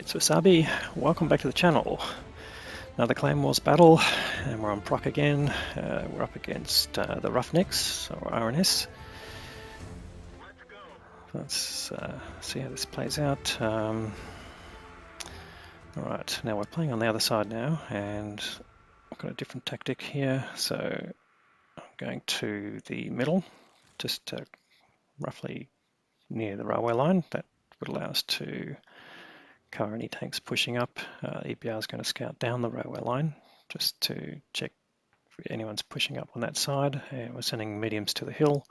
It's Wasabi, welcome back to the channel. Another Clan Wars battle, and we're on proc again. We're up against the Roughnecks, or RNS. Let's see how this plays out. Alright, now we're playing on the other side now, and I've got a different tactic here. So I'm going to the middle, just roughly near the railway line. That would allow us to cover any tanks pushing up. EBR is going to scout down the railway line just to check if anyone's pushing up on that side, and we're sending mediums to the hill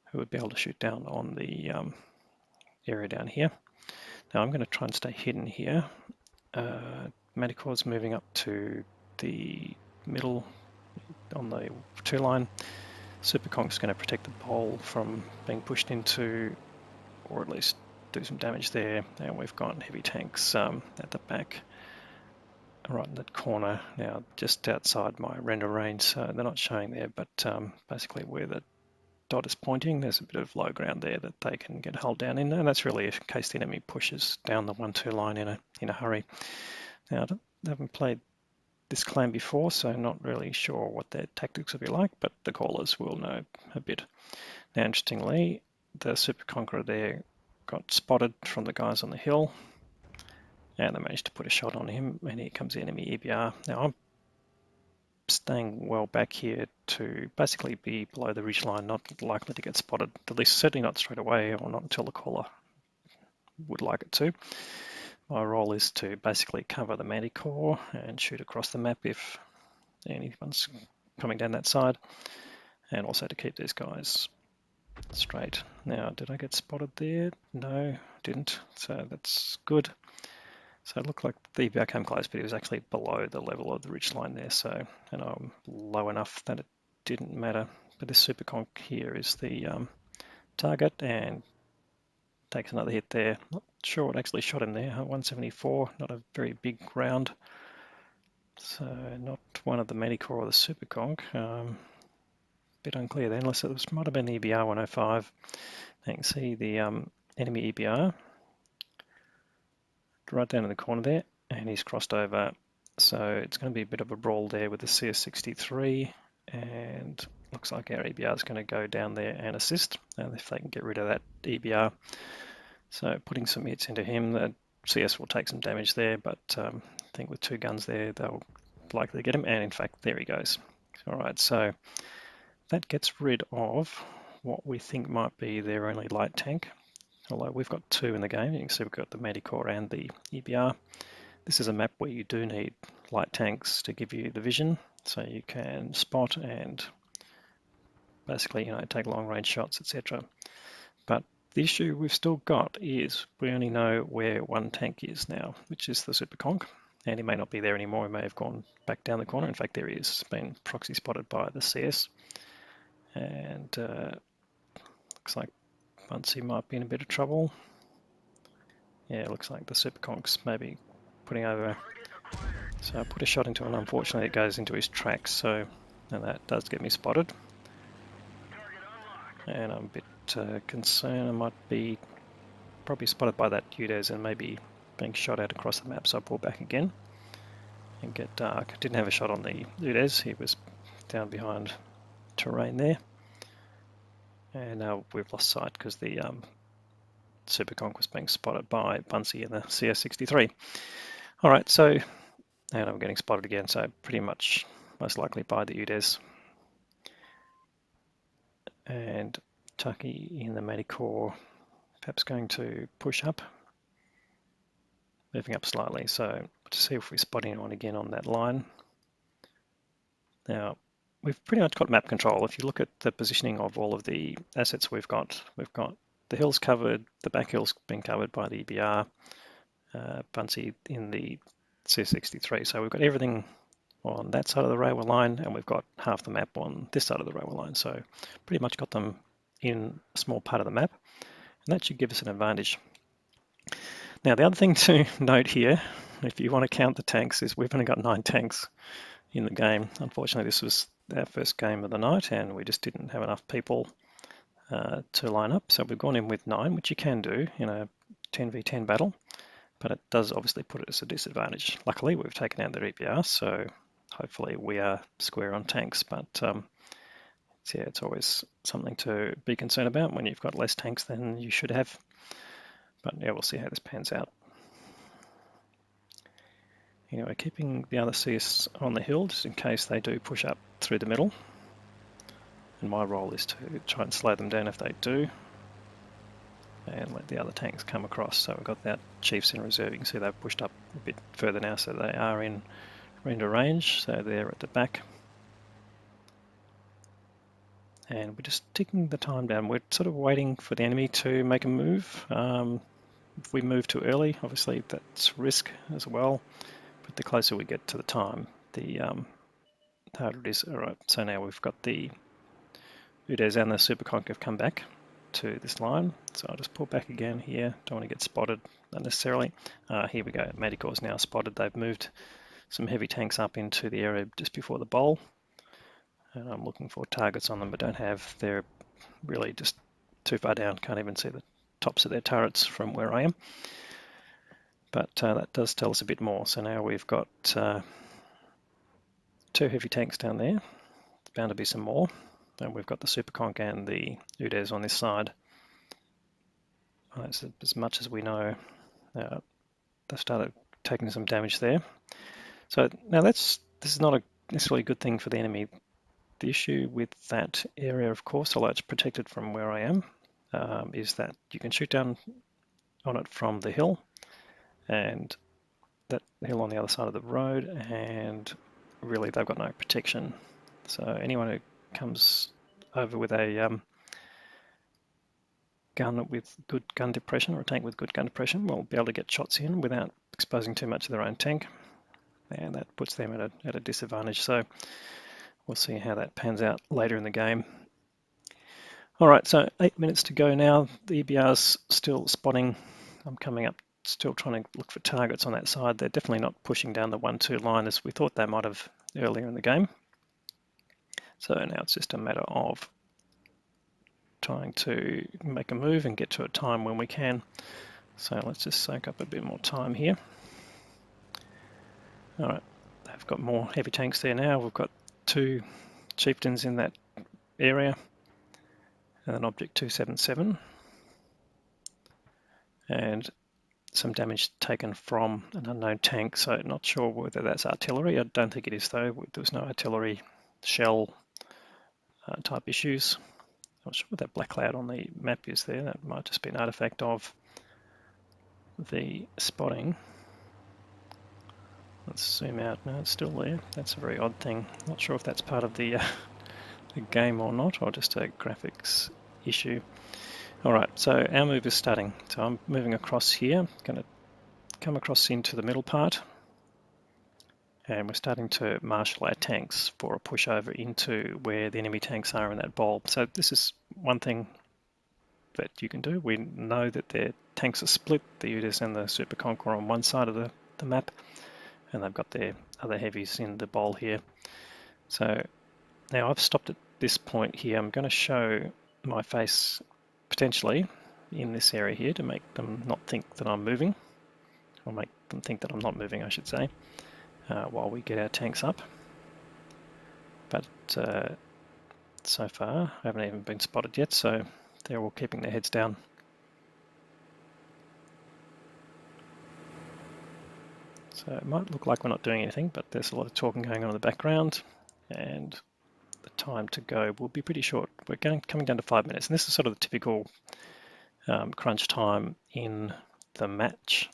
who would be able to shoot down on the area down here. Now I'm going to try and stay hidden here. Manticore's moving up to the middle on the 2 line. Superconk's going to protect the pole from being pushed into, or at least do some damage there, and we've got heavy tanks at the back right in that corner now, just outside my render range, so they're not showing there, but basically where the dot is pointing, there's a bit of low ground there that they can get hulled down in, and that's really in case the enemy pushes down the 1-2 line in a hurry. Now I haven't played this clan before, so not really sure what their tactics will be like, but the callers will know a bit. Now interestingly, the Super Conqueror there got spotted from the guys on the hill, and they managed to put a shot on him, and here comes the enemy EBR. Now I'm staying well back here to basically be below the ridge line, not likely to get spotted, at least certainly not straight away, or not until the caller would like it to. My role is to basically cover the Manticore and shoot across the map if anyone's coming down that side, and also to keep these guys straight. Now, did I get spotted there? No, didn't, so that's good. So it looked like the EBR came close, but he was actually below the level of the ridge line there, so, and I'm low enough that it didn't matter. But this Super Conk here is the target, and takes another hit there. Not sure what actually shot him there. 174, not a very big round, so not one of the Manticore or the Super Conk. Bit unclear there, unless it might have been the EBR 105. You can see the enemy EBR right down in the corner there, and he's crossed over, so it's going to be a bit of a brawl there with the CS63, and looks like our EBR is going to go down there and assist, and if they can get rid of that EBR. So putting some hits into him, the CS will take some damage there, but I think with 2 guns there they'll likely get him, and in fact there he goes. Alright, so that gets rid of what we think might be their only light tank, although we've got 2 in the game. You can see we've got the Manticore and the EBR. This is a map where you do need light tanks to give you the vision, so you can spot and basically, take long range shots, etc. But the issue we've still got is we only know where one tank is now, which is the Super Conk, and he may not be there anymore. He may have gone back down the corner. In fact, there he is, been proxy spotted by the CS, and looks like Bunsey might be in a bit of trouble. Yeah, it looks like the Super Conk's maybe putting over. So I put a shot into him, and unfortunately it goes into his tracks, so and that does get me spotted. And I'm a bit concerned I might be probably spotted by that UDES and maybe being shot out across the map, so I pull back again and get dark. Didn't have a shot on the UDES, he was down behind terrain there. And now we've lost sight because the Super Conk was being spotted by Bunsey in the CS63. Alright, so and I'm getting spotted again, so pretty much most likely by the UDES. And Tucky in the Manticore perhaps going to push up, moving up slightly, so to see if we spot anyone again on that line. Now we've pretty much got map control. If you look at the positioning of all of the assets we've got the hills covered, the back hills been covered by the EBR, Bunsey in the CS63, so we've got everything on that side of the railway line, and we've got half the map on this side of the railway line, so pretty much got them in a small part of the map, and that should give us an advantage. Now the other thing to note here, if you want to count the tanks, is we've only got 9 tanks in the game. Unfortunately this was our first game of the night, and we just didn't have enough people to line up, so we've gone in with 9, which you can do in a 10v10 battle. but it does obviously put it as a disadvantage. Luckily, we've taken out their EBR, so hopefully we are square on tanks, but yeah, it's always something to be concerned about when you've got less tanks than you should have. But yeah, we'll see how this pans out. Anyway, keeping the other CS on the hill just in case they do push up through the middle. And my role is to try and slow them down if they do, and let the other tanks come across. So we've got that Chiefs in reserve. You can see they've pushed up a bit further now, so they are in render range. So they're at the back. And we're just ticking the time down. We're sort of waiting for the enemy to make a move. If we move too early, obviously that's risk as well. But the closer we get to the time, the harder it is. All right, so now we've got the Udes and the Superconch have come back to this line. So I'll just pull back again here. Don't want to get spotted unnecessarily. Here we go. Medicor's now spotted. They've moved some heavy tanks up into the area just before the bowl. And I'm looking for targets on them, but don't have. They're really just too far down. Can't even see the tops of their turrets from where I am. But that does tell us a bit more. So now we've got 2 heavy tanks down there. There's bound to be some more. And we've got the Superconch and the Udes on this side. That's as much as we know. They've started taking some damage there. So now this is not necessarily a good thing for the enemy. The issue with that area, of course, although it's protected from where I am, is that you can shoot down on it from the hill, and that hill on the other side of the road, and really they've got no protection. So anyone who comes over with a gun with good gun depression, or a tank with good gun depression, will be able to get shots in without exposing too much of their own tank, and that puts them at a disadvantage. So we'll see how that pans out later in the game. All right, so 8 minutes to go now. The EBR's still spotting. I'm coming up, still trying to look for targets on that side. They're definitely not pushing down the 1-2 line as we thought they might have earlier in the game. So now it's just a matter of trying to make a move and get to a time when we can. So let's just soak up a bit more time here. All right, they've got more heavy tanks there now. We've got 2 chieftains in that area and an Object 277. And some damage taken from an unknown tank, so not sure whether that's artillery. I don't think it is though. There was no artillery shell type issues. Not sure what that black cloud on the map is there. That might just be an artifact of the spotting. Let's zoom out. No, it's still there. That's a very odd thing. Not sure if that's part of the game or not, or just a graphics issue. All right, so our move is starting. So I'm moving across here. I'm going to come across into the middle part, and we're starting to marshal our tanks for a push over into where the enemy tanks are in that bowl. So this is one thing that you can do. We know that their tanks are split. The Udes and the Superconch are on one side of the map, and they've got their other heavies in the bowl here. So now I've stopped at this point here. I'm going to show my face potentially in this area here to make them not think that I'm moving, or make them think that I'm not moving, I should say, while we get our tanks up. But so far I haven't even been spotted yet, so they're all keeping their heads down. So it might look like we're not doing anything, but there's a lot of talking going on in the background, and the time to go will be pretty short. We're coming down to 5 minutes, and this is sort of the typical crunch time in the match.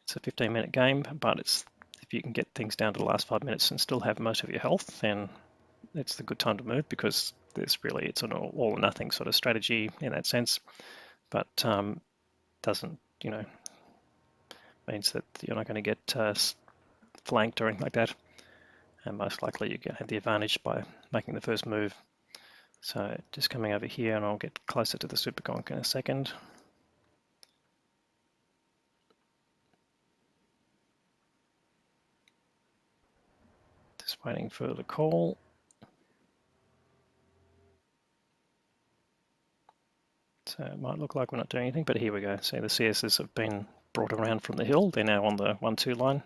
It's a 15-minute game, but if you can get things down to the last 5 minutes and still have most of your health, then it's the good time to move, because it's an all or nothing sort of strategy in that sense, but doesn't, means that you're not going to get flanked or anything like that, and most likely you have the advantage by making the first move. So just coming over here, and I'll get closer to the Superconch in a second. Just waiting for the call. So it might look like we're not doing anything, but here we go. See, the CSs have been brought around from the hill. They're now on the 1-2 line.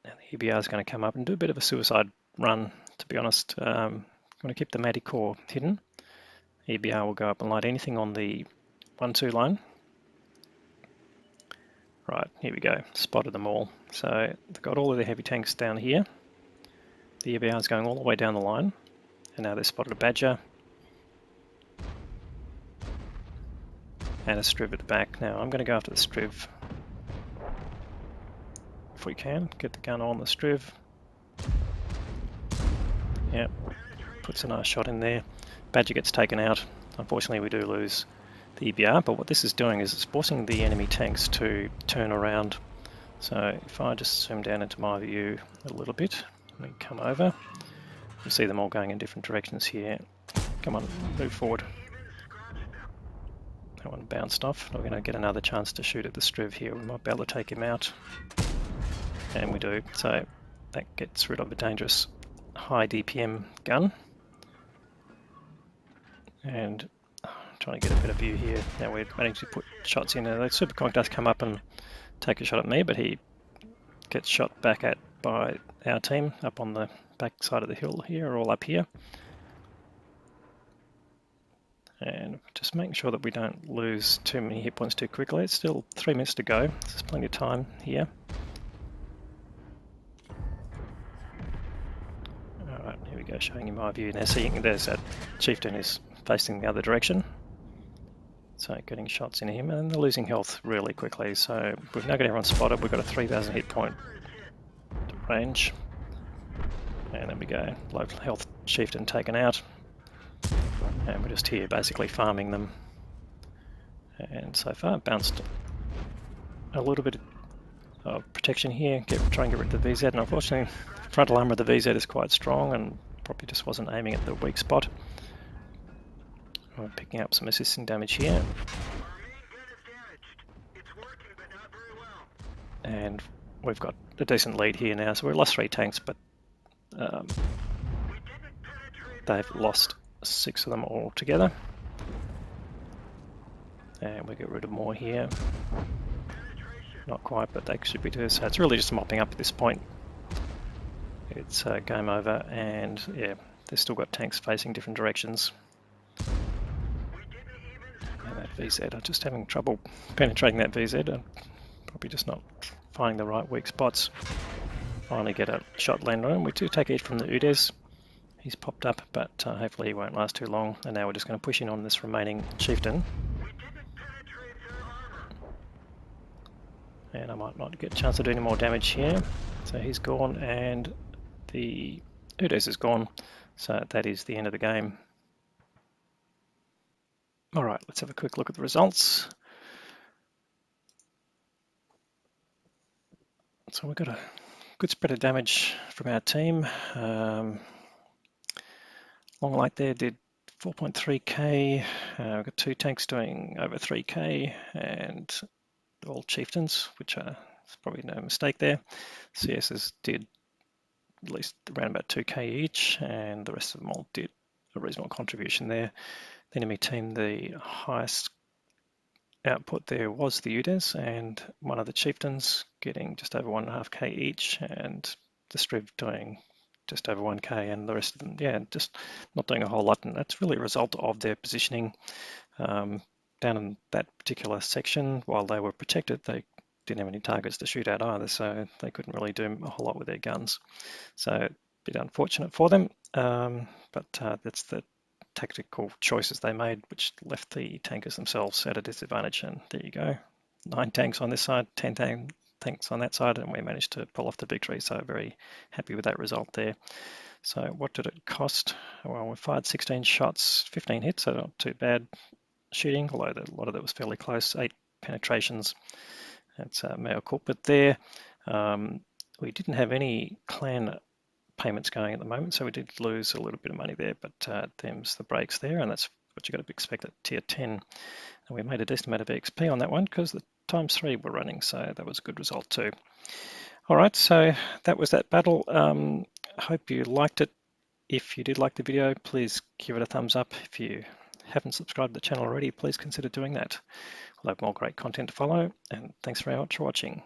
And the EBR is going to come up and do a bit of a suicide run, to be honest. I'm going to keep the Matty core hidden. EBR will go up and light anything on the 1-2 line. Right, here we go, spotted them all. So they've got all of their heavy tanks down here. The EBR is going all the way down the line, and now they've spotted a Badger and a Striv at the back. Now I'm going to go after the Striv if we can, get the gun on the Striv. Yep, puts a nice shot in there. Badger gets taken out. Unfortunately we do lose the EBR, but what this is doing is it's forcing the enemy tanks to turn around. So if I just zoom down into my view a little bit, we come over, you see them all going in different directions here. Come on, move forward. That one bounced off. We're going to get another chance to shoot at the Striv here. We might be able to take him out. And we do. So that gets rid of a dangerous high DPM gun. And trying to get a better view here. Now we're managing to put shots in. The Superconk does come up and take a shot at me, but he gets shot back at by our team up on the back side of the hill here, or all up here. And just making sure that we don't lose too many hit points too quickly. It's still 3 minutes to go. There's plenty of time here. Alright, here we go, showing you my view now. So you can, there's that chieftain is facing the other direction. So getting shots into him, and they're losing health really quickly. So we've now got everyone spotted. We've got a 3,000 hit point range. And there we go, low health chieftain taken out. And we're just here basically farming them. And so far bounced a little bit of protection here, try and get rid of the VZ. And unfortunately, frontal armor of the VZ is quite strong and probably just wasn't aiming at the weak spot. We're picking up some assisting damage here. And we've got a decent lead here now. So we've lost 3 tanks, but they've lost 6 of them all together. And we get rid of more here. Not quite, but they should be doing so. It's really just mopping up at this point. It's game over, and yeah, they've still got tanks facing different directions. And that VZ, I'm just having trouble penetrating that VZ. I'm probably just not finding the right weak spots. Finally get a shot land on him. We do take it from the UDES. He's popped up, but hopefully he won't last too long. And now we're just going to push in on this remaining chieftain. And I might not get a chance to do any more damage here. So he's gone, and the UDES is gone. So that is the end of the game. Alright, let's have a quick look at the results. So we've got a good spread of damage from our team. Long Light there did 4.3k. We've got 2 tanks doing over 3k, and all chieftains, which are probably no mistake there. CSs did at least around about 2k each, and the rest of them all did a reasonable contribution there. The enemy team, the highest output there was the UDES, and one of the chieftains getting just over 1.5k each, and the Striv doing just over 1k, and the rest of them, yeah, just not doing a whole lot. And that's really a result of their positioning down in that particular section. While they were protected, they didn't have any targets to shoot at either, so they couldn't really do a whole lot with their guns. So a bit unfortunate for them, but that's the tactical choices they made, which left the tankers themselves at a disadvantage. And there you go, 9 tanks on this side, 10 tanks on that side, and we managed to pull off the victory. So very happy with that result there. So what did it cost? Well, we fired 16 shots, 15 hits, so not too bad shooting, although a lot of that was fairly close. 8 penetrations. That's mea culpa there. We didn't have any clan payments going at the moment, so we did lose a little bit of money there, but them's the breaks there, and that's what you got to expect at tier 10. And we made a decent amount of XP on that one because the ×3 were running, so that was a good result too. Alright, so that was that battle. Hope you liked it. If you did like the video, please give it a thumbs up. If you haven't subscribed to the channel already, please consider doing that. We'll have more great content to follow, and thanks very much for watching.